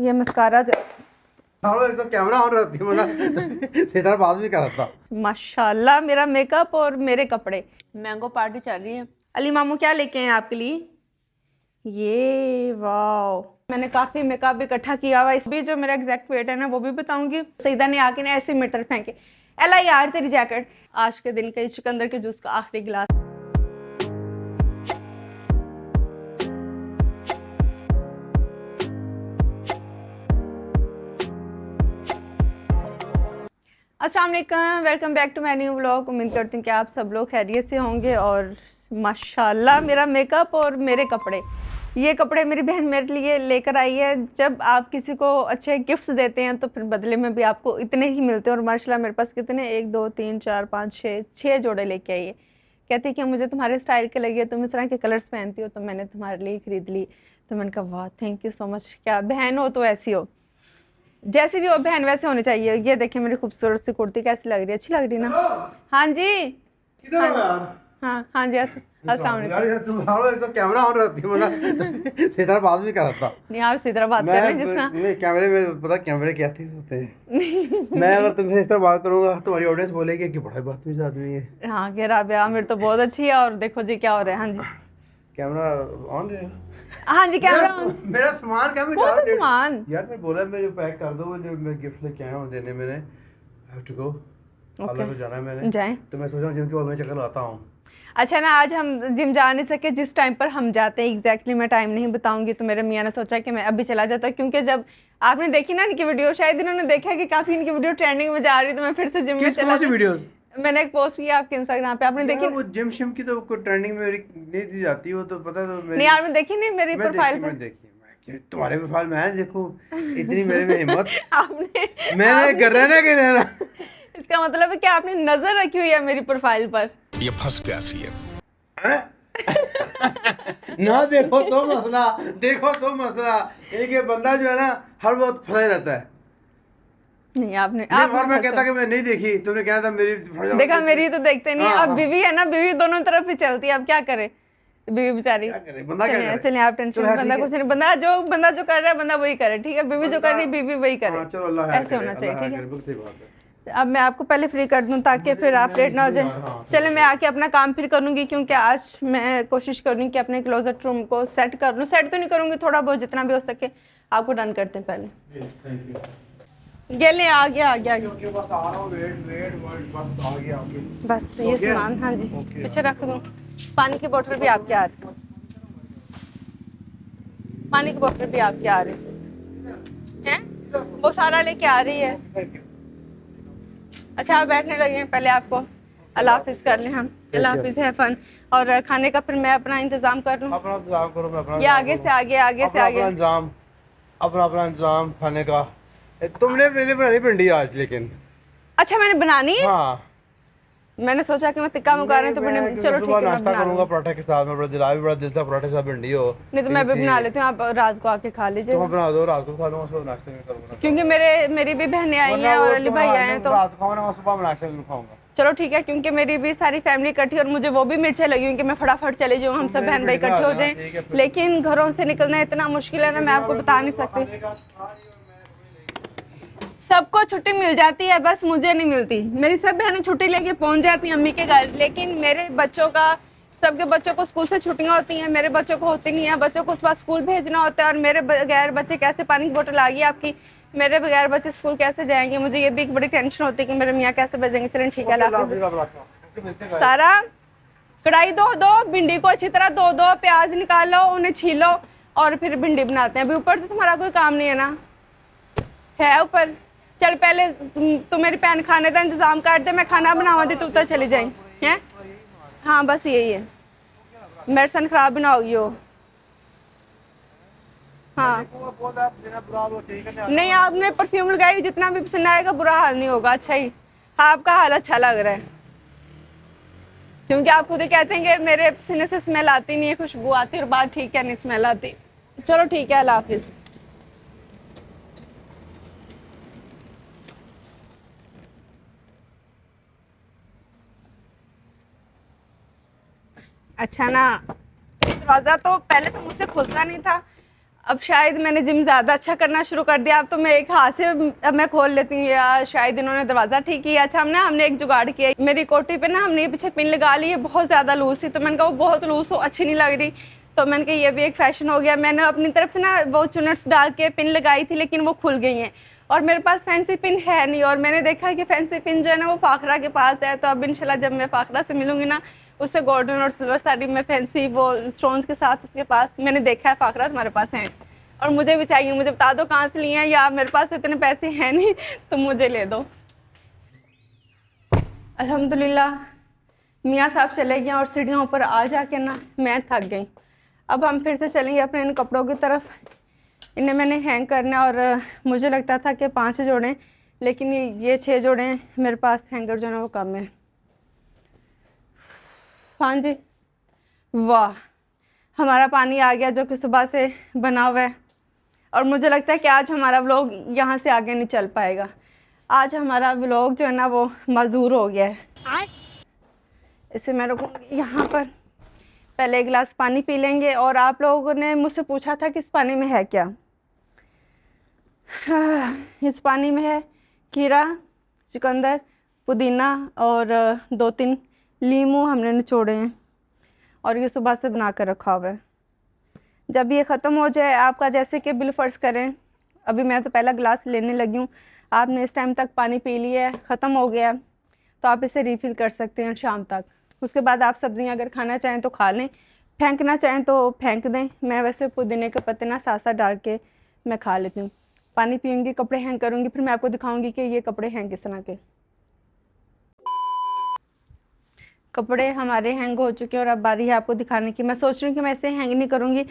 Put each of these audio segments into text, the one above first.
ये मस्कारा एक तो कैमरा ऑन रहती है मना सीधा बात भी कर रहा था। माशाल्लाह मेरा मेकअप और मेरे कपड़े। मैंगो पार्टी चल रही है। अली मामू क्या लेके आए आपके लिए? ये वाओ, मैंने काफी मेकअप इकट्ठा किया हुआ। इस भी जो मेरा एग्जैक्ट वेट है ना वो भी बताऊंगी। सईदा ने आके ना ऐसे मीटर फेंके। एला यार तेरी जैकेट। आज के दिन का चुकंदर के जूस का आखिरी गिलास। अस्सलाम वालेकुम, welcome back to my new vlog. उम्मीद करती हूँ कि आप सब लोग खैरियत से होंगे। और माशाल्लाह मेरा मेकअप और मेरे कपड़े, ये कपड़े मेरी बहन मेरे लिए लेकर आई है। जब आप किसी को अच्छे गिफ्ट्स देते हैं तो फिर बदले में भी आपको इतने ही मिलते हैं। और माशाल्लाह मेरे पास कितने 1 2 3 4 5 6 जोड़े लेके आई है। कहती है कि मुझे तुम्हारे स्टाइल के लगे, तुम इस तरह के कलर्स पहनती हो तो मैंने तुम्हारे लिए खरीद ली। तो मैंने कहा वाह थैंक यू सो मच। क्या बहन हो तो ऐसी हो, जैसी भी हो बहन वैसे होनी चाहिए। ये देखिए मेरी खूबसूरत सी कुर्ती कैसी लग रही है, अच्छी लग रही है ना? हाँ जी किधर हो यार? हाँ जी अस्सलाम वालेकुम। यार तुम एक तो कैमरा ऑन रहती है मना सीधा बात भी कर रहा था। नहीं आप इसी तरह बात कर रहे हैं जिस तरह मैं कैमरे में पता कैमरे क्या थी होते हैं। मैं अगर तुमसे इस तरह बात करूंगा तुम्हारी ऑडियंस बोलेगी कि बड़ा बदतमीज आदमी है। हाँ कह रहा है मेरी तो बहुत अच्छी है। और देखो जी क्या हो रहा है। हाँ जी कैमरा ऑन है। हाँ जी कैमरा ऑन। मेरा सामान क्या मैं कौन सा जा रहा सामान? यार मैं बोला मैं जो पैक कर दो जो मैं गिफ्ट लेके आया हूँ देने। मैंने हैव टू गो पार्लर को जाना है मैंने। जाएं। तो मैं सोच रहा हूँ जिम के बाद मैं चक्कर आता हूँ। अच्छा ना आज हम जिम जा नहीं सके। जिस टाइम पर हम जाते हैं एग्जैक्टली मैं टाइम नहीं बताऊंगी। तो मेरे मियाँ ने सोचा कि मैं अभी चला जाता हूँ, क्योंकि जब आपने देखी ना इनकी वीडियो, शायद इन्होंने देखा कि काफी इनकी वीडियो ट्रेंडिंग में जा रही है। तो मैं फिर से जिम में चला वीडियोस मैंने एक पोस्ट किया आपके इंस्टाग्राम पे, आपने देखी? वो जिम शिम की तो कोई ट्रेंडिंग में नहीं दी जाती वो तो पता। तो नहीं यार मैं देखी नहीं मेरी मैं प्रोफाइल देखी, पे। मैं देखी तुम्हारे प्रोफाइल में है देखो इतनी मेरे में हिम्मत। आपने मैंने कर रहना कि रहना। इसका मतलब है कि आपने नजर रखी हुई है मेरी प्रोफाइल पर। ये फंस गया सी है। ना देखो तो मसला, देखो तो मसला। एक बंदा जो है ना हर वक्त फंसा रहता है। नहीं आपने और मैं कहता कि मैं नहीं देखी, तुमने कहा था मेरी देखा मेरी तो देखते नहीं। हाँ, अब हाँ। बीवी है ना, बीवी दोनों तरफ ही चलती है। अब क्या करे बीवी बेचारी। बंदा क्या करे? चलिए आप टेंशन, बंदा कुछ नहीं, बंदा जो कर रहा है बंदा वही करे। ठीक है बीवी जो कर रही है बीवी वही करे। चलो अल्लाह ऐसे होना चाहिए। ठीक है सही बात है। अब मैं आपको पहले फ्री कर दूं ताकि फिर आप लेट ना हो जाए। चले मैं आके अपना काम फिर करूंगी, क्योंकि आज मैं कोशिश करूंगी कि अपने क्लोजेट रूम को सेट कर लूँ। सेट तो नहीं करूंगी, थोड़ा बहुत जितना भी हो सके आपको डन करते हैं पहले। ये ले आ गया बस आ रहा हूं, वेट बस आ गया आपके। बस ये सामान। हाँ जी पीछे रख दूँ। पानी की बोतल भी आपके आ रही, पानी की बोतल भी आपके आ रही है, वो सारा लेके आ रही है। अच्छा आप बैठने लगे हैं, पहले आपको अल्लाह हाफिज कर लें हम। अल्लाह हाफिज है फन। और खाने का फिर मैं अपना इंतजाम कर लूँ। अपना इंतजाम करो, मैं अपना ये आगे से आगे अपना इंतजाम खाने का। तुमने मेरे बनाई भिंडी आज लेकिन। अच्छा मैंने बनानी है। हाँ मैंने सोचा कि मैं टिक्का मुका रहे हैं तो मैंने चलो ठीक है मैं नाश्ता बना करूंगा लूंगी। पराठे के साथ। मैं बड़ा दिल था पराठे के साथ भिंडी हो। नहीं तो मैं भी बना लेती हूँ, आप रात को आके खा लीजिए। तुम बना दो, रात को खा लूंगा, सुबह नाश्ते में करूंगा। क्योंकि मेरी भी बहनें आई हैं और अली भाई आए हैं तो रात को खाऊंगा, सुबह नाश्ते में खाऊंगा। चलो ठीक है। क्योंकि मेरी भी सारी फैमिली इकट्ठी और मुझे वो भी मिर्चें लगी हुई कि मैं फटाफट चले जाऊँ, हम सब बहन भाई इकट्ठे हो जाएं। लेकिन घरों से निकलना इतना मुश्किल है ना, मैं आपको बता नहीं सकती। सबको छुट्टी मिल जाती है, बस मुझे नहीं मिलती। मेरी सब बहनें छुट्टी लेके पहुंच जाती हैं अम्मी के घर, लेकिन मेरे बच्चों का, सबके बच्चों को स्कूल से छुट्टियां होती हैं, मेरे बच्चों को होती नहीं है। बच्चों को सुबह स्कूल भेजना होता है और मेरे बगैर बच्चे कैसे, पानी की बोतल आ गई आपकी, मेरे बगैर बच्चे स्कूल कैसे जाएंगे? मुझे ये भी एक बड़ी टेंशन होती है कि मेरे मियाँ कैसे भेजेंगे। चलें ठीक है। सारा कढ़ाई दो भिंडी को अच्छी तरह दो प्याज निकालो, उन्हें छीलो और फिर भिंडी बनाते हैं। अभी ऊपर तो तुम्हारा कोई काम नहीं है ना, है ऊपर? चल पहले तुम मेरी पैन खाने का इंतजाम कर दे, मैं खाना बनावा दी, तू तो चली जाए हैं। हाँ बस यही है, मेडिसिन खराब बनाओगी हो। हाँ नहीं आपने परफ्यूम लगाई, जितना भी पसंद आएगा बुरा हाल नहीं होगा। अच्छा ही हाँ आपका हाल अच्छा लग रहा है, क्योंकि आप खुद ही कहते हैं कि मेरे पसीने से स्मेल आती नहीं है, खुशबू आती और बात ठीक है नहीं स्मेल आती। चलो ठीक है अल्लाह हाफिज। अच्छा ना दरवाज़ा तो पहले तो मुझसे खुलता नहीं था, अब शायद मैंने जिम ज़्यादा अच्छा करना शुरू कर दिया। अब तो मैं एक हाथ से अब मैं खोल लेती हूँ, या शायद इन्होंने दरवाज़ा ठीक किया। अच्छा हमने एक जुगाड़ किया, मेरी कोटी पे ना हमने पीछे पिन लगा ली है, बहुत ज़्यादा लूज थी, तो मैंने कहा वो बहुत लूज हो, अच्छी नहीं लग रही, तो मैंने कहा ये भी एक फ़ैशन हो गया। मैंने अपनी तरफ से ना वो चुनट्स डाल के पिन लगाई थी, लेकिन वो खुल गई हैं और मेरे पास फैंसी पिन है नहीं। और मैंने देखा कि फैंसी पिन जो है ना वो फाखरा के पास है, तो अब इंशाल्लाह जब मैं फाखरा से मिलूंगी ना, उससे गोल्डन और सिल्वर साड़ी में फैंसी वो स्टोन्स के साथ उसके पास मैंने देखा है फाखरा तुम्हारे पास है, और मुझे भी चाहिए। मुझे बता दो कहाँ से लिए हैं, या मेरे पास इतने पैसे हैं नहीं तो मुझे ले दो। अल्हम्दुलिल्लाह मियाँ साहब चले गए और सीढ़ियों ऊपर आ जाके ना मैं थक गई। अब हम फिर से चलेंगे अपने इन कपड़ों की तरफ। इन्हें मैंने हैंग करना, और मुझे लगता था कि 5 जोड़े, लेकिन ये 6 जोड़े हैं मेरे पास। हैंगर जो है वो कम है। हाँ जी, वाह, हमारा पानी आ गया जो कि सुबह से बना हुआ है, और मुझे लगता है कि आज हमारा व्लॉग यहाँ से आगे नहीं चल पाएगा। आज हमारा व्लॉग जो है ना वो मजूर हो गया है। इसे मैं रखूँगी यहाँ पर। पहले एक गिलास पानी पी लेंगे। और आप लोगों ने मुझसे पूछा था कि इस पानी में है क्या। इस पानी में है खीरा, चुकंदर, पुदीना और 2-3 लीमू हमने निचोड़े हैं, और ये सुबह से बना कर रखा हुआ है। जब ये ख़त्म हो जाए आपका, जैसे कि बिल फ़र्ज़ करें, अभी मैं तो पहला गिलास लेने लगी हूँ, आपने इस टाइम तक पानी पी लिया है, ख़त्म हो गया, तो आप इसे रीफ़िल कर सकते हैं शाम तक। उसके बाद आप सब्ज़ियाँ अगर खाना चाहें तो खा लें, फेंकना चाहें तो फेंक दें। मैं वैसे पुदीने के पत्ते ना साथ साथ डाल के मैं खा लेती हूँ। पानी पीऊँगी, कपड़े हैंग करूँगी, फिर मैं आपको दिखाऊँगी कि ये कपड़े हैं किस तरह के। कपड़े हमारे हैंग हो चुके हैं और अब बारी है आपको दिखाने की। मैं सोच रही हूँ कि मैं इसे हैंग नहीं करूँगी,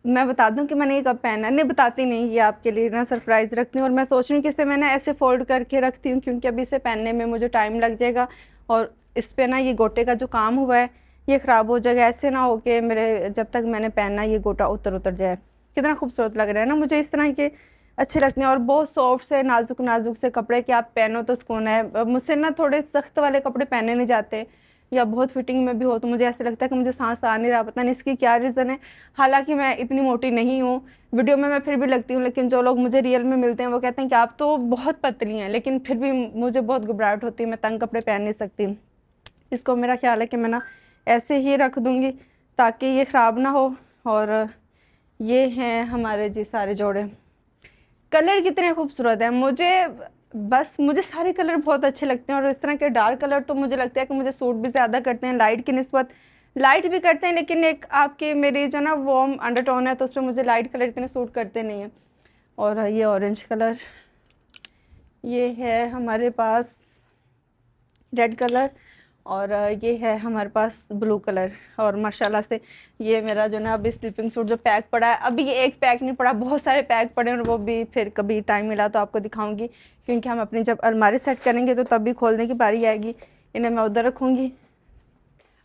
मैं बता दूँ कि मैंने ये कब पहना। नहीं बताती नहीं, ये आपके लिए ना सरप्राइज़ रखती हूँ। और मैं सोच रही हूँ कि इसे मैं ना ऐसे फ़ोल्ड करके रखती हूँ, क्योंकि अभी इसे पहनने में मुझे टाइम लग जाएगा, और इस पर ना ये गोटे का जो काम हुआ है ये ख़राब हो जाएगा। ऐसे ना हो कि मेरे जब तक मैंने पहनना ये गोटा उतर जाए। कितना खूबसूरत लग रहा है ना, मुझे इस तरह के अच्छे लगते हैं। और बहुत सॉफ्ट से नाजुक नाजुक से कपड़े कि आप पहनो तो सुकून है। मुझसे ना थोड़े सख्त वाले कपड़े पहने नहीं जाते, या बहुत फिटिंग में भी हो तो मुझे ऐसे लगता है कि मुझे सांस आ नहीं रहा, पता नहीं इसकी क्या रीज़न है। हालांकि मैं इतनी मोटी नहीं हूँ, वीडियो में मैं फिर भी लगती हूँ, लेकिन जो लोग मुझे रियल में मिलते हैं वो कहते हैं कि आप तो बहुत पतली हैं, लेकिन फिर भी मुझे बहुत घबराहट होती है, मैं तंग कपड़े पहन नहीं सकती। इसको मेरा ख्याल है कि मैं ना ऐसे ही रख दूँगी ताकि ये ख़राब ना हो। और ये हैं हमारे जी सारे जोड़े। कलर कितने खूबसूरत हैं, मुझे सारे कलर बहुत अच्छे लगते हैं। और इस तरह के डार्क कलर तो मुझे लगता है कि मुझे सूट भी ज़्यादा करते हैं, लाइट की निस्बत लाइट भी करते हैं, लेकिन एक आपके मेरी जो ना वार्म अंडरटोन है तो उस पर मुझे लाइट कलर इतने सूट करते नहीं हैं। और ये ऑरेंज कलर, ये है हमारे पास रेड कलर, और ये है हमारे पास ब्लू कलर। और माशाल्लाह से ये मेरा जो ना अभी स्लीपिंग सूट जो पैक पड़ा है, अभी ये एक पैक नहीं पड़ा, बहुत सारे पैक पड़े हैं, और वो भी फिर कभी टाइम मिला तो आपको दिखाऊंगी, क्योंकि हम अपनी जब अलमारी सेट करेंगे तो तब भी खोलने की बारी आएगी। इन्हें मैं उधर रखूँगी।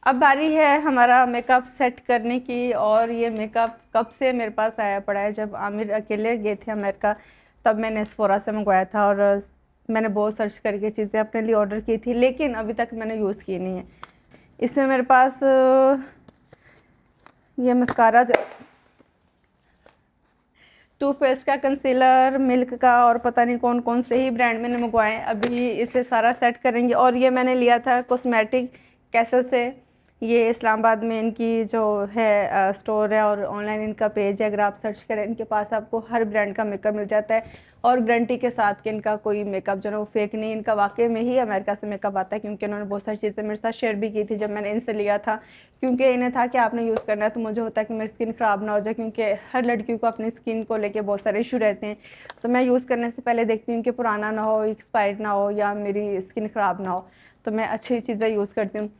अब बारी है हमारा मेकअप सेट करने की। और ये मेकअप कब से मेरे पास आया पड़ा है, जब आमिर अकेले गए थे अमेरिका तब मैंने सेफोरा से मंगवाया था, और मैंने बहुत सर्च करके चीज़ें अपने लिए ऑर्डर की थी, लेकिन अभी तक मैंने यूज़ की नहीं है। इसमें मेरे पास ये मस्कारा, जो टू फेस का कंसीलर, मिल्क का, और पता नहीं कौन कौन से ही ब्रांड मैंने मंगवाए। अभी इसे सारा सेट करेंगे। और ये मैंने लिया था कॉस्मेटिक कैसल से, ये इस्लामाबाद में इनकी जो है स्टोर है, और ऑनलाइन इनका पेज है। अगर आप सर्च करें इनके पास आपको हर ब्रांड का मेकअप मिल जाता है, और गारंटी के साथ कि इनका कोई मेकअप जो है वो फेक नहीं, इनका वाकई में ही अमेरिका से मेकअप आता है। क्योंकि इन्होंने बहुत सारी चीज़ें मेरे साथ शेयर भी की थी जब मैंने इनसे लिया था, क्योंकि इन्हें था कि आपने यूज़ करना है, तो मुझे होता है कि मेरी स्किन ख़राब ना हो जाए, क्योंकि हर लड़कियों को अपनी स्किन को लेके बहुत सारे इशू रहते हैं। तो मैं यूज़ करने से पहले देखती हूँ कि पुराना ना हो, एक्सपायर्ड ना हो, या मेरी स्किन ख़राब ना हो, तो मैं अच्छी चीज़ें यूज़ करती हूँ।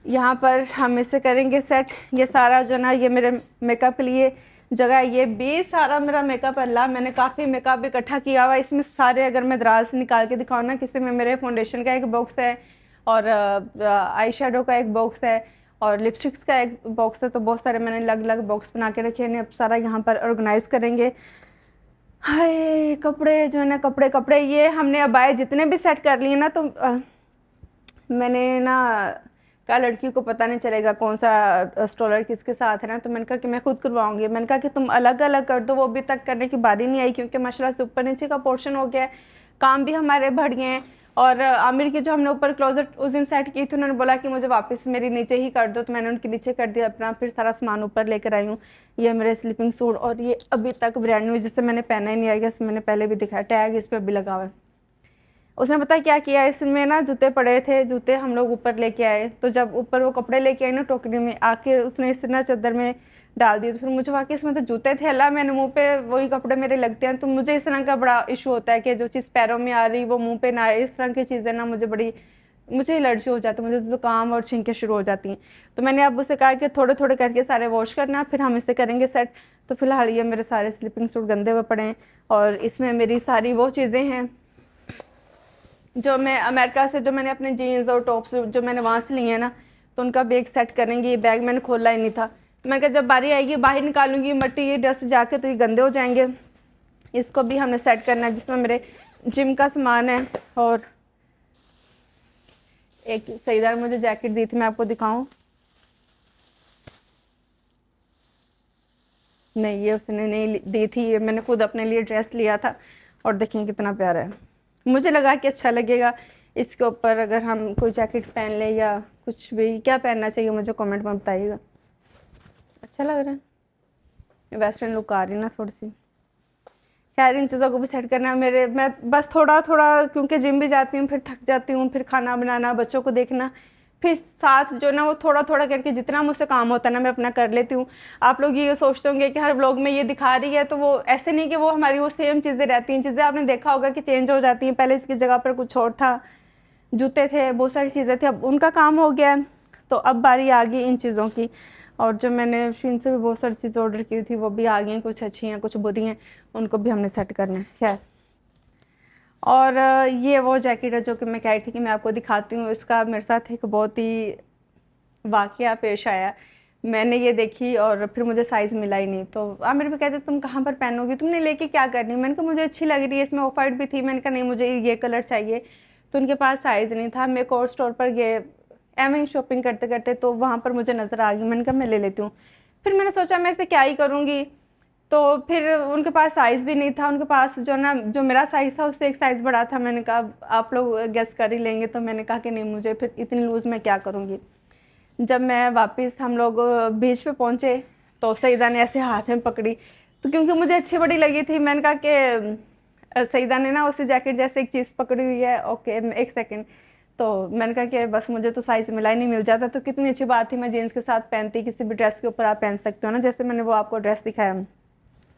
यहाँ पर हम इसे करेंगे सेट। ये सारा जो ना ये मेरे मेकअप के लिए जगह है, ये भी सारा मेरा मेकअप अल्लाह, मैंने काफ़ी मेकअप इकट्ठा किया हुआ है इसमें सारे। अगर मैं दराज से निकाल के दिखाऊँ ना, किसी में मेरे फाउंडेशन का एक बॉक्स है, और आई शेडो का एक बॉक्स है, और लिपस्टिक्स का एक बॉक्स है। तो बहुत सारे मैंने अलग अलग बॉक्स बना के रखे हैं। अब सारा यहाँ पर ऑर्गेनाइज़ करेंगे। हाय कपड़े जो है ना, कपड़े ये हमने अबाए जितने भी सेट कर लिए ना, तो मैंने ना क्या लड़की को पता नहीं चलेगा कौन सा स्टॉलर किसके साथ है ना। तो मैंने कहा कि मैं खुद करवाऊंगी। मैंने कहा कि तुम अलग अलग कर दो, वो अभी तक करने की बारी नहीं आई क्योंकि माशाल्लाह से ऊपर नीचे का पोर्शन हो गया है, काम भी हमारे बढ़ गए हैं। और आमिर की जो हमने ऊपर क्लोजेट उस दिन सेट की थी, उन्होंने बोला कि मुझे वापस मेरी नीचे ही कर दो, तो मैंने उनके नीचे कर दिया अपना, फिर सारा सामान ऊपर लेकर आई हूँ। ये मेरे स्लीपिंग सूट, और ये अभी तक ब्रांड न्यू, जिससे मैंने पहना ही नहीं आएगा, इसमें मैंने पहले भी दिखाया, टैग इस पर अभी लगा हुआ है। उसने पता क्या किया, इसमें ना जूते पड़े थे, जूते हम लोग ऊपर लेके आए, तो जब ऊपर वो कपड़े लेके आए ना टोकरी में, आके उसने इस ना चादर में डाल दिए। तो फिर मुझे वाकई इसमें तो जूते थे, अल्लाह मैंने मुंह पे वही कपड़े मेरे लगते हैं। तो मुझे इस तरह का बड़ा इशू होता है कि जो चीज़ पैरों में आ रही वो मुंह पे ना आए, इस तरह की चीज़ें ना मुझे एलर्जी हो जाती है, मुझे ज़ुकाम और छींकें शुरू हो जाती हैं। तो मैंने अब उसे कहा कि थोड़े थोड़े करके सारे वॉश करना, फिर हम इसे करेंगे सेट। तो फिलहाल ये मेरे सारे स्लीपिंग सूट गंदे हुए पड़े हैं, और इसमें मेरी सारी वो चीज़ें हैं जो मैं अमेरिका से, जो मैंने अपने जीन्स और टॉप्स जो मैंने वहाँ से लिए हैं ना, तो उनका बैग सेट करेंगे। ये बैग मैंने खोला ही नहीं था, मैं कहा जब बारी आएगी बाहर निकालूंगी, मट्टी ये डस्ट जाके तो ये गंदे हो जाएंगे। इसको भी हमने सेट करना है, जिसमें मेरे जिम का सामान है। और एक सईदा ने मुझे जैकेट दी थी, मैं आपको दिखाऊं, नहीं ये उसने नहीं दी थी, ये मैंने खुद अपने लिए ड्रेस लिया था। और देखें कितना प्यारा है, मुझे लगा कि अच्छा लगेगा इसके ऊपर अगर हम कोई जैकेट पहन ले या कुछ भी। क्या पहनना चाहिए मुझे कमेंट में बताइएगा। अच्छा लग रहा है, वेस्टर्न लुक आ रही है ना थोड़ी सी। खैर इन चीज़ों को भी सेट करना है मैं बस थोड़ा थोड़ा, क्योंकि जिम भी जाती हूँ, फिर थक जाती हूँ, फिर खाना बनाना, बच्चों को देखना, फिर साथ जो ना वो थोड़ा थोड़ा करके जितना मुझसे काम होता है ना मैं अपना कर लेती हूँ। आप लोग ये सोचते होंगे कि हर व्लॉग में ये दिखा रही है, तो वो ऐसे नहीं कि वो हमारी वो सेम चीज़ें रहती हैं। चीज़ें आपने देखा होगा कि चेंज हो जाती हैं, पहले इसकी जगह पर कुछ और था, जूते थे, बहुत सारी चीज़ें थी, अब उनका काम हो गया है, तो अब बारी आ गई इन चीज़ों की। और जो मैंने शीन से भी बहुत सारी चीज़ें ऑर्डर की थी वो भी आ गई हैं, कुछ अच्छी हैं कुछ बुरी हैं, उनको भी हमने सेट करना है। खैर, और ये वो जैकेट है जो कि मैं कह रही थी कि मैं आपको दिखाती हूँ। इसका मेरे साथ एक बहुत ही वाक़या पेश आया। मैंने ये देखी और फिर मुझे साइज़ मिला ही नहीं, तो आमिर भी कहते तुम कहाँ पर पहनोगी, तुमने लेके क्या करनी। मैंने कहा मुझे अच्छी लग रही है, इसमें ऑफ वाइट भी थी, मैंने कहा नहीं मुझे ये कलर चाहिए। तो उनके पास साइज़ नहीं था। मैं एक और स्टोर पर गए, एम ही शॉपिंग करते करते, तो वहाँ पर मुझे नज़र आ गई, मैंने कहा मैं ले लेती हूँ। फिर मैंने सोचा मैं इसे क्या ही करूँगी, तो फिर उनके पास साइज़ भी नहीं था, उनके पास जो ना जो मेरा साइज़ था उससे एक साइज़ बड़ा था। मैंने कहा आप लोग गेस कर ही लेंगे, तो मैंने कहा कि नहीं मुझे फिर इतनी लूज़ मैं क्या करूँगी। जब मैं वापस हम लोग बीच पे पहुँचे तो सईदा ने ऐसे हाथ में पकड़ी, तो क्योंकि मुझे अच्छी बड़ी लगी थी, मैंने कहा कि सईदा ने ना उसी जैकेट जैसे एक चीज़ पकड़ी हुई है, ओके एक सेकेंड। तो मैंने कहा कि बस मुझे तो साइज़ मिला ही नहीं, मिल जाता तो कितनी अच्छी बात थी, मैं जीन्स के साथ पहनती, किसी भी ड्रेस के ऊपर आप पहन सकते हो ना, जैसे मैंने वो आपको ड्रेस दिखाया।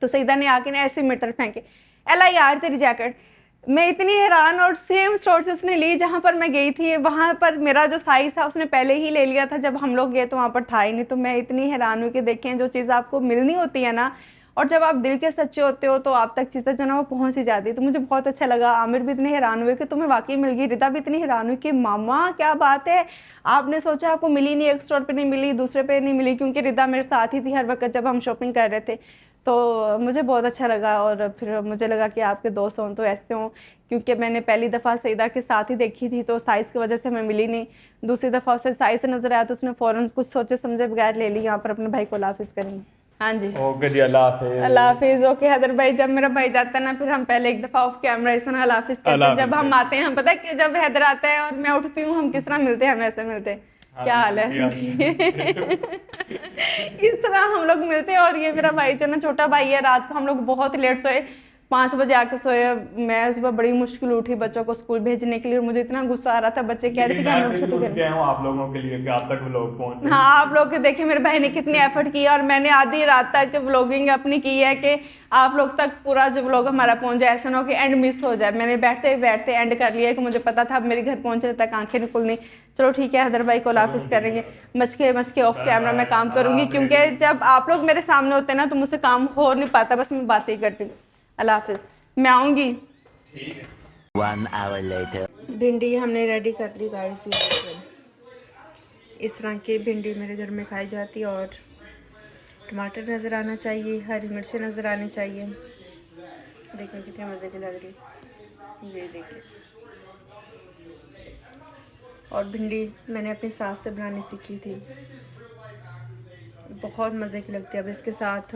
तो सईदा ने आके ना ऐसे मीटर फेंके, एला यार तेरी जैकेट। मैं इतनी हैरान, और सेम स्टोर से उसने ली जहाँ पर मैं गई थी, वहाँ पर मेरा जो साइज़ था उसने पहले ही ले लिया था, जब हम लोग गए तो वहाँ पर था ही नहीं। तो मैं इतनी हैरान हुई कि देखें जो चीज़ आपको मिलनी होती है ना, और जब आप दिल के सच्चे होते हो तो आप तक चीज़ें जो ना वो पहुँच ही जाती है। तो मुझे बहुत अच्छा लगा। आमिर भी इतने हैरान हुए कि तुम्हें वाकई मिल गई, रिदा भी इतनी हैरान हुई कि मामा क्या बात है, आपने सोचा आपको मिली नहीं, एक स्टोर पर नहीं मिली, दूसरे पे नहीं मिली, क्योंकि रिदा मेरे साथ ही थी हर वक्त जब हम शॉपिंग कर रहे थे। तो मुझे बहुत अच्छा लगा, और फिर मुझे लगा कि आपके दोस्त हों तो ऐसे हों, क्योंकि मैंने पहली दफ़ा सईदा के साथ ही देखी थी तो साइज़ की वजह से हमें मिली नहीं, दूसरी दफ़ा उसे साइज़ से नज़र आया तो उसने फ़ौरन कुछ सोचे समझे बगैर ले ली। यहाँ पर अपने भाई को अल्लाह हाफ़िज़ करेंगे। हाँ जी, ओके जी, अल्लाह हाफिज़। अल्लाह हाफ़िज़। ओके हैदर भाई, जब मेरा भाई जाता है ना फिर हम पहले एक दफ़ा ऑफ कैमरा इस तरह अल्लाह हाफ़िज़ कहते हैं। जब हम आते हैं, हम पता है कि जब हैदर आता है और मैं उठती हूँ हम किस तरह मिलते हैं, हम ऐसे मिलते हैं। क्या हाल है इस तरह हम लोग मिलते हैं। और ये मेरा भाई जो ना छोटा भाई है, रात को हम लोग बहुत लेट सोए, 5 बजे आके सोए। मैं सुबह बड़ी मुश्किल उठी बच्चों को स्कूल भेजने के लिए, और मुझे इतना गुस्सा आ रहा था, बच्चे कह रहे थे कि हम लोग छुट्टी करें। आप लोगों के लिए कि आप तक व्लॉग पहुंचे। हाँ, आप लोग देखिए मेरे भाई ने कितनी एफर्ट की, और मैंने आधी रात तक व्लॉगिंग अपनी की है कि आप लोग तक पूरा जो व्लॉग हमारा पहुंच जाए, ऐसा ना हो कि एंड मिस हो जाए। मैंने बैठते बैठते एंड कर लिया कि मुझे पता था अब मेरे घर पहुंचने तक आंखें नहीं खुलनी। चलो ठीक है, हैदर भाई को अल्लाह हाफ़िज़ करेंगे, मच के ऑफ कैमरा मैं काम करूंगी, क्योंकि जब आप लोग मेरे सामने होते हैं ना तो मुझसे काम हो नहीं पाता, बस मैं बातें ही करती हूँ। अल्लाह हाफ़िज़, मैं आऊँगी। 1 hour later. भिंडी हमने रेडी कर ली गाइस। इस तरह की भिंडी मेरे घर में खाई जाती है, और टमाटर नज़र आना चाहिए, हरी मिर्चें नज़र आनी चाहिए। देखिए कितनी मज़े की लग रही है, ये देखिए और भिंडी मैंने अपनी सास से बनानी सीखी थी, बहुत मज़े की लगती है। अब इसके साथ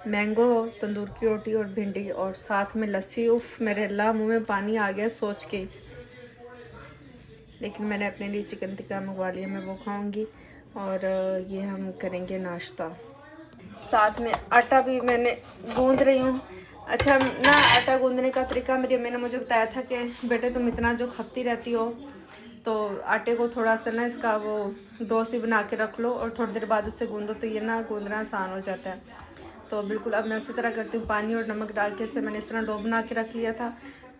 मैंगो, तंदूर की रोटी और भिंडी और साथ में लस्सी। उफ़ मेरे अल्लाह, मुंह में पानी आ गया सोच के। लेकिन मैंने अपने लिए चिकन टिक्का मंगवा लिया, मैं वो खाऊंगी और ये हम करेंगे नाश्ता। साथ में आटा भी मैंने गूंद रही हूँ। अच्छा ना, आटा गूंदने का तरीका मेरी अम्मी ने मुझे बताया था कि बेटे तुम इतना जो खपती रहती हो तो आटे को थोड़ा सा ना इसका वो डो सी बना के रख लो और थोड़ी देर बाद उससे गूंदो तो ये ना गूंदना आसान हो जाता है। तो बिल्कुल अब मैं उसी तरह करती हूँ, पानी और नमक डाल के इसे मैंने इस तरह डो बना के रख लिया था।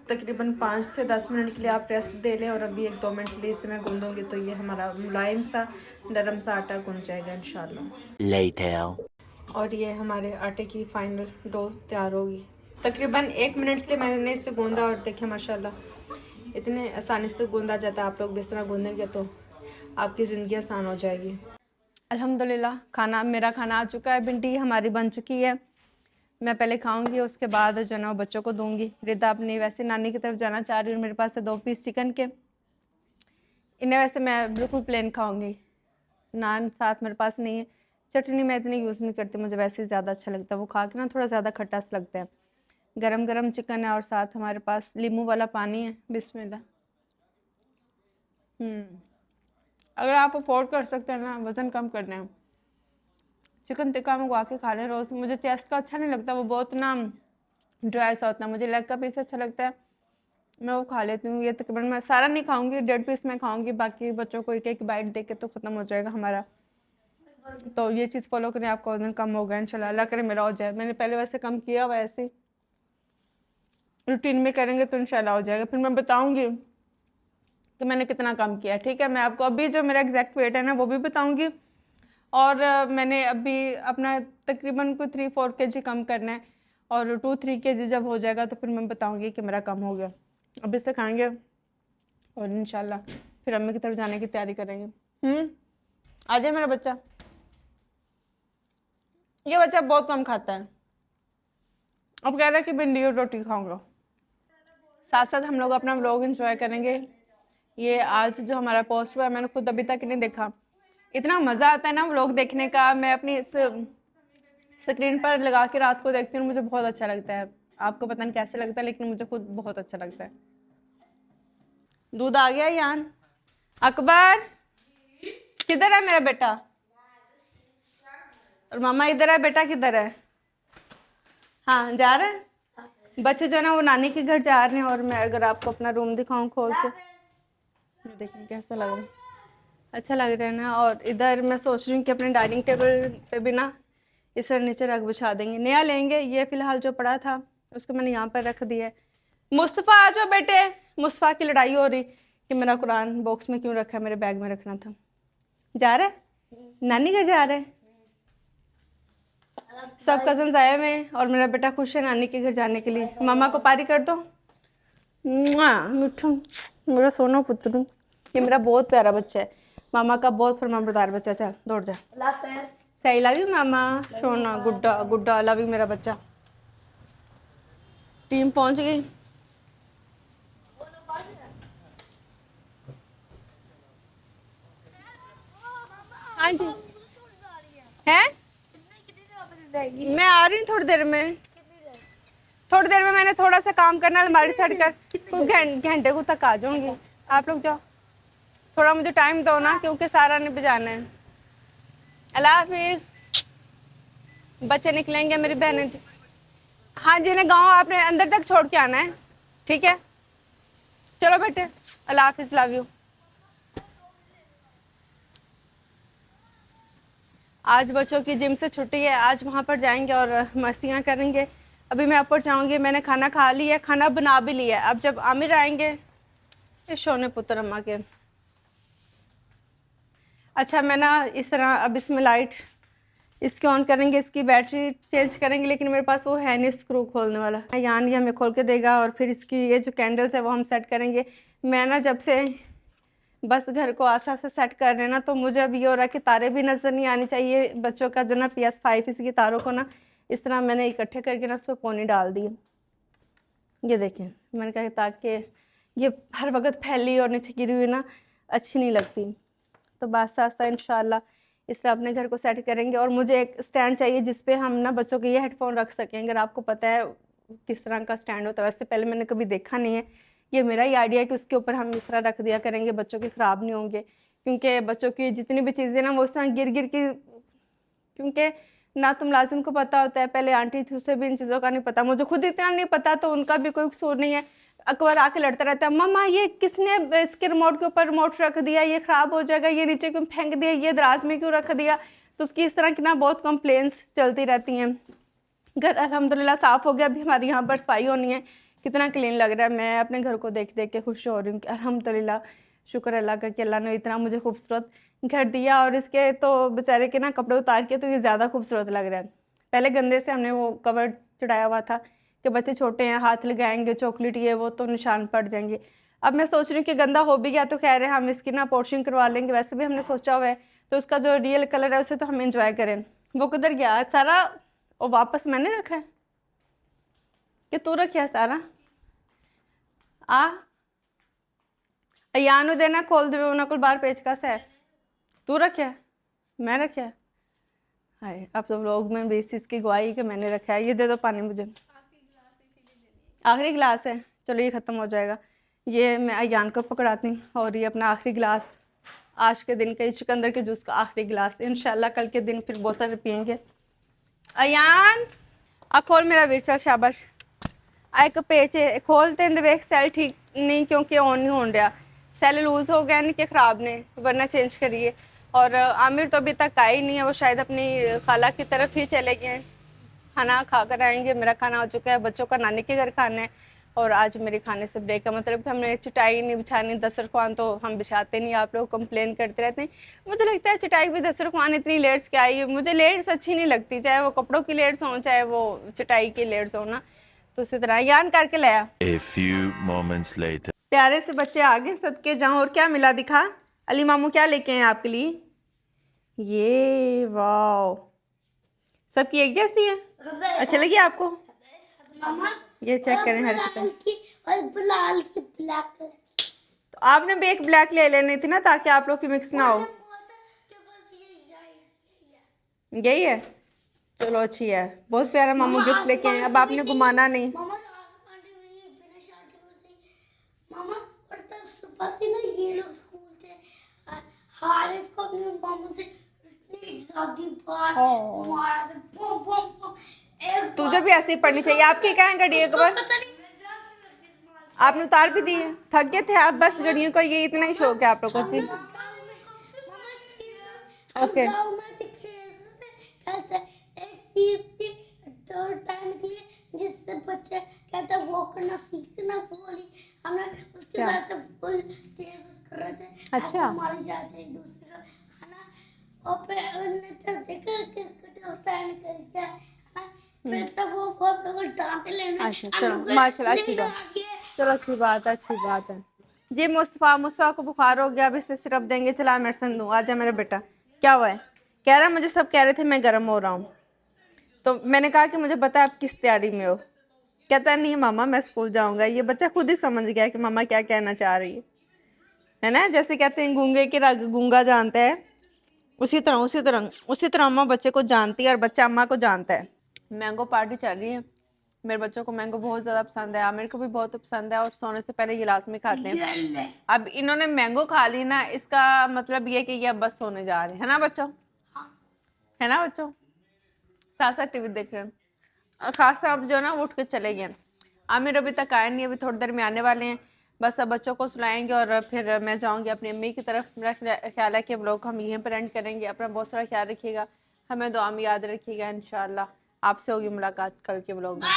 तकरीबन 5 से 10 मिनट के लिए आप रेस्ट दे लें और अभी 1-2 मिनट के लिए इसे मैं गूंदूँगी तो ये हमारा मुलायम सा नरम सा आटा गूंद जाएगा इंशाल्लाह। Later. और ये हमारे आटे की फाइनल डो तैयार होगी। तकरीबन 1 मिनट के लिए मैंने इसे गूंदा और देखिए माशाल्लाह इतने आसानी से गूंदा जाता है। आप लोग भी इस तरह गूंदेंगे तो आपकी ज़िंदगी आसान हो जाएगी। अल्हम्दुलिल्लाह मेरा खाना आ चुका है, भिंडी हमारी बन चुकी है। मैं पहले खाऊंगी, उसके बाद जो ना बच्चों को दूंगी। रिदा अपनी वैसे नानी की तरफ जाना चाह रही हूँ, मेरे पास है 2 पीस चिकन के। इन्हें वैसे मैं बिल्कुल प्लेन खाऊंगी, नान साथ मेरे पास नहीं है। चटनी मैं इतनी यूज़ नहीं करती, मुझे वैसे ही ज़्यादा अच्छा लगता है वो खा के ना, थोड़ा ज़्यादा खट्टा सा लगता है। गरम गरम चिकन है और साथ हमारे पास नींबू वाला पानी है। बिस्मिल्लाह। अगर आप अफोर्ड कर सकते हैं ना, वज़न कम करना है, चिकन टिक्का मंगवा के खा लें रोज़। मुझे चेस्ट का अच्छा नहीं लगता, वो बहुत ना ड्राई सा होता है। मुझे लेग का पीस अच्छा लगता है, मैं वो खा लेती हूँ। ये तकरीबन मैं सारा नहीं खाऊंगी, 1.5 पीस मैं खाऊंगी, बाकी बच्चों को एक बाइट दे के तो ख़त्म हो जाएगा हमारा। तो ये चीज़ फॉलो करें, आपका वज़न कम होगा इंशाल्लाह। अल्लाह करे मेरा हो जाए। मैंने पहले वैसे कम किया हुआ, ऐसे रूटीन में करेंगे तो इंशाल्लाह हो जाएगा। फिर मैं बताऊँगी कि मैंने कितना कम किया, ठीक है। मैं आपको अभी जो मेरा एग्जैक्ट वेट है ना वो भी बताऊँगी। और मैंने अभी अपना तकरीबन कोई 3-4 kg कम करना है और 2-3 kg जब हो जाएगा तो फिर मैं बताऊंगी कि मेरा कम हो गया। अभी से खाएंगे और इंशाल्लाह फिर अम्मी की तरफ जाने की तैयारी करेंगे। आ जाए मेरा बच्चा। ये बच्चा बहुत कम खाता है, अब कह रहा है कि भिंडी और रोटी खाऊंगा। साथ साथ हम लोग अपना व्लॉग एंजॉय करेंगे। ये आज जो हमारा पोस्ट हुआ है मैंने खुद अभी तक नहीं देखा। इतना मज़ा आता है ना व्लॉग देखने का। मैं अपनी इस स्क्रीन पर लगा के रात को देखती हूँ, मुझे बहुत अच्छा लगता है। आपको पता नहीं कैसे लगता है, लेकिन मुझे खुद बहुत अच्छा लगता है। दूध आ गया यान। अकबर किधर है मेरा बेटा? और मामा इधर है, बेटा किधर है? हाँ जा रहे हैं बच्चे जो है ना, वो नानी के घर जा रहे हैं। और मैं अगर आपको अपना रूम दिखाऊं खोल के, देखें कैसा लग रहा है, अच्छा लग रहा है ना। और इधर मैं सोच रही हूँ कि अपने डाइनिंग टेबल पे भी ना इस तरह नीचे रख बिछा देंगे। नया लेंगे, ये फ़िलहाल जो पड़ा था उसको मैंने यहाँ पर रख दिया है। मुस्तफ़ा आ जाओ बेटे। मुस्तफ़ा की लड़ाई हो रही कि मेरा कुरान बॉक्स में क्यों रखा है, मेरे बैग में रखना था। जा रहा है नानी घर जा रहा है। सब कज़न्स आए हुए हैं और मेरा बेटा खुश है नानी के घर जाने के लिए। मामा को पारी कर दो। मिठू मेरा सोना पुत्र, ये मेरा बहुत प्यारा बच्चा है, मामा का बहुत फरमाबरदार बच्चा। चल दौड़ जा। सही लव यू मामा। सोना गुड्डा गुड्डा लव यू मेरा बच्चा। टीम पहुंच गई। हाँ जी है, मैं आ रही हूँ थोड़ी देर में। थोड़ी देर में मैंने थोड़ा सा काम करना है, अलमारी सेट कर कुछ घंटे को तक आ जाऊंगी। आप लोग जाओ, थोड़ा मुझे टाइम दो ना, क्योंकि सारा ने बजाना है। अल्लाह हाफिज। बच्चे निकलेंगे, मेरी बहनें। हाँ जी, ने गाँव आपने अंदर तक छोड़ के आना है, ठीक है। चलो बेटे, अल्लाह हाफिज, लव यू। आज बच्चों की जिम से छुट्टी है, आज वहाँ पर जाएंगे और मस्तियाँ करेंगे। अभी मैं ऊपर जाऊँगी, मैंने खाना खा लिया, खाना बना भी लिया है। अब जब आमिर आएंगे, ये शोने पुत्र अम्मा के। अच्छा मैं ना इस तरह अब इसमें लाइट इसकी ऑन करेंगे, इसकी बैटरी चेंज करेंगे, लेकिन मेरे पास वो है नहीं स्क्रू खोलने वाला। यान ये हमें खोल के देगा और फिर इसकी ये जो कैंडल्स है वो हम सेट करेंगे। मैं ना जब से बस घर को आसा से सेट कर रहे हैं ना, तो मुझे अब ये हो रहा है कि तारे भी नज़र नहीं आनी चाहिए। बच्चों का जो ना PS5 इसकी तारों को ना इस तरह मैंने इकट्ठे करके ना उस पर पोनी डाल दी। ये देखें, मैंने कहा ताकि ये हर वक्त फैली और नीचे गिरी हुई ना अच्छी नहीं लगती। तो बस आस्ता इंशाल्लाह इस तरह अपने घर को सेट करेंगे। और मुझे एक स्टैंड चाहिए जिस पे हम ना बच्चों के ये हेडफोन रख सकें। अगर आपको पता है किस तरह का स्टैंड होता है, वैसे पहले मैंने कभी देखा नहीं है, ये मेरा ही आइडिया है कि उसके ऊपर हम इस तरह रख दिया करेंगे, बच्चों के ख़राब नहीं होंगे। क्योंकि बच्चों की जितनी भी चीज़ें ना वो उस तरह गिर गिर के, क्योंकि ना तो मुलाजिम को पता होता है, पहले आंटी थी उसे भी इन चीज़ों का नहीं पता, मुझे खुद इतना नहीं पता, तो उनका भी कोई कसूर नहीं है। अकबर आके लड़ता रहता है, मम्मा ये किसने इसके रिमोट के ऊपर रिमोट रख दिया, ये ख़राब हो जाएगा, ये नीचे क्यों फेंक दिया, ये दराज में क्यों रख दिया। तो उसकी इस तरह की ना बहुत कंप्लेंट्स चलती रहती हैं। घर अल्हम्दुलिल्लाह साफ़ हो गया, अभी हमारी यहाँ पर सफाई होनी है, कितना क्लीन लग रहा है। मैं अपने घर को देख देख के खुश हो रही हूँ कि अल्हम्दुलिल्लाह, शुक्र अल्लाह का कि अल्लाह ने इतना मुझे खूबसूरत घर दिया। और इसके तो बेचारे के ना कपड़े उतार के तो ये ज़्यादा खूबसूरत लग रहा है। पहले गंदे से हमने वो कवर चढ़ाया हुआ था कि बच्चे छोटे हैं, हाथ लगाएंगे चॉकलेट ये वो तो निशान पड़ जाएंगे। अब मैं सोच रही हूँ कि गंदा हो भी गया तो खैर है, हम इसकी ना पॉलिशिंग करवा लेंगे, वैसे भी हमने सोचा हुआ है। तो उसका जो रियल कलर है उसे तो हम एंजॉय करें। वो किधर गया सारा, और वापस मैंने रखा है कि तू रखा सारा आ अयान देना खोल दे, उन्होंने को बाहर पेचकस है, तू रखा है मैं रखा है। हाय अब तो लोग में भी इस चीज़ की गवाही कि मैंने रखा है। ये दे दो पानी मुझे, आखिरी गिलास है, चलो ये ख़त्म हो जाएगा। ये मैं अयान को पकड़ाती हूँ और ये अपना आखिरी गिलास आज के दिन का चुकंदर के जूस का आखिरी गिलास, इंशाल्लाह कल के दिन फिर बहुत सारे पियेंगे। अयान आ खोल मेरा विरसा, शाबाश। आ एक पेच खोलते हैं देख, सेल ठीक नहीं क्योंकि ऑन नहीं हो रहा, सेल लूज़ हो गया नहीं कि ख़राब ने, वरना चेंज करिए। और आमिर तो अभी तक आए ही नहीं है, वो शायद अपनी खाला की तरफ ही चले गए हैं। खाना खा कर आएंगे, मेरा खाना हो चुका है, बच्चों का नानी के घर खाना है। और आज मेरे खाने से ब्रेक का मतलब कि हमने चटाई नहीं बिछानी, दस्तरखान तो हम बिछाते नहीं, आप लोग कंप्लेन करते रहते हैं। मुझे लगता है चटाई भी दस्तरखान इतनी लेट्स क्या आई, मुझे लेट्स अच्छी नहीं लगती, चाहे वो कपड़ों की लेट्स हों चाहे वो चटाई की लेट्स हो ना। तो इसी तरह यान करके लाया। A few moments later. प्यारे से बच्चे आगे सदके जाऊँ। और क्या मिला दिखा, अली मामू क्या लेके हैं आपके लिए? ये वाह, सबकी एक जैसी है, अच्छा लगी आपको? मामा ये चेक करें हरकतें। और लाल की ब्लैक कलर। तो आपने भी एक ब्लैक ले लेनी थी ना ताकि आप लोग की मिक्स ना हो। यही है, चलो अच्छी है, बहुत प्यारा मामू गिफ्ट लेके आए। अब आपने घुमाना नहीं। मामा आसमान की हुई बिना शादी से मामा, और तब सुबह थी ना, ये लोग स्कूल से हारिस को अपने मामू से इतनी ज्यादा बार मारा से बम बम बम। एक तुझे भी ऐसे ही पढ़नी चाहिए। आपकी क्या है घड़ी एक बार पता नहीं आपने उतार भी दी है, थक गए थे आप, बस घड़ियों का ये इतना ही शौक है आप लोगों को। ओके गाँव में भी खेलते कहते एक चीज की दो टाइम के लिए जिससे बच्चे कहते वो करना सीखते ना, वो नहीं हमने उसके क्या? साथ से फुल तेज कर रहे थे। अच्छा। ऐसे मारे जाते एक दूसरे का खाना, और फिर उन्होंने तो देखा कि होता है निकल गया है, फिर तब वो बहुत लोग डांटे लेना। अच्छा चलो माशाल्लाह, अच्छी बात, चलो अच्छी बात है, अच्छी बात है। जी मुस्तफ़ा को बुखार हो गया, अब इसे सिरप देंगे, चला मेडिसिन दूँ। आजा मेरा बेटा, क्या हुआ है? कह रहा मुझे सब कह रहे थे मैं गर्म हो रहा हूँ, तो मैंने कहा कि मुझे पता है आप किस तैयारी में हो। कहता नहीं मामा मैं स्कूल जाऊँगा। ये बच्चा खुद ही समझ गया कि मामा क्या कहना चाह रही है ना। जैसे कहते हैं गूंगे की रग गूंगा जानता है, उसी तरह अम्मा बच्चे को जानती है और बच्चा अम्मा को जानता है। मैंगो पार्टी चल रही है, मेरे बच्चों को मैंगो बहुत ज़्यादा पसंद है, आमिर को भी बहुत पसंद है, और सोने से पहले ये लाजमी खाते हैं। अब इन्होंने मैंगो खा ली ना, इसका मतलब ये कि ये अब बस सोने जा रहे हैं, है ना बच्चों? है ना बच्चों? साथ साथ टीवी देख रहे हैं। और खास अब जो ना वो उठ के चले गए। आमिर अभी तक आए नहीं, अभी थोड़ी देर में आने वाले हैं। बस अब बच्चों को सुलाएंगे और फिर मैं जाऊंगी अपनी अम्मी की तरफ। मेरा ख्याल है कि व्लॉग हम यहीं पर एंड करेंगे। अपना बहुत सारा ख्याल रखिएगा, हमें दुआ में याद रखिएगा। इंशाल्लाह आपसे होगी मुलाकात कल के व्लॉग में।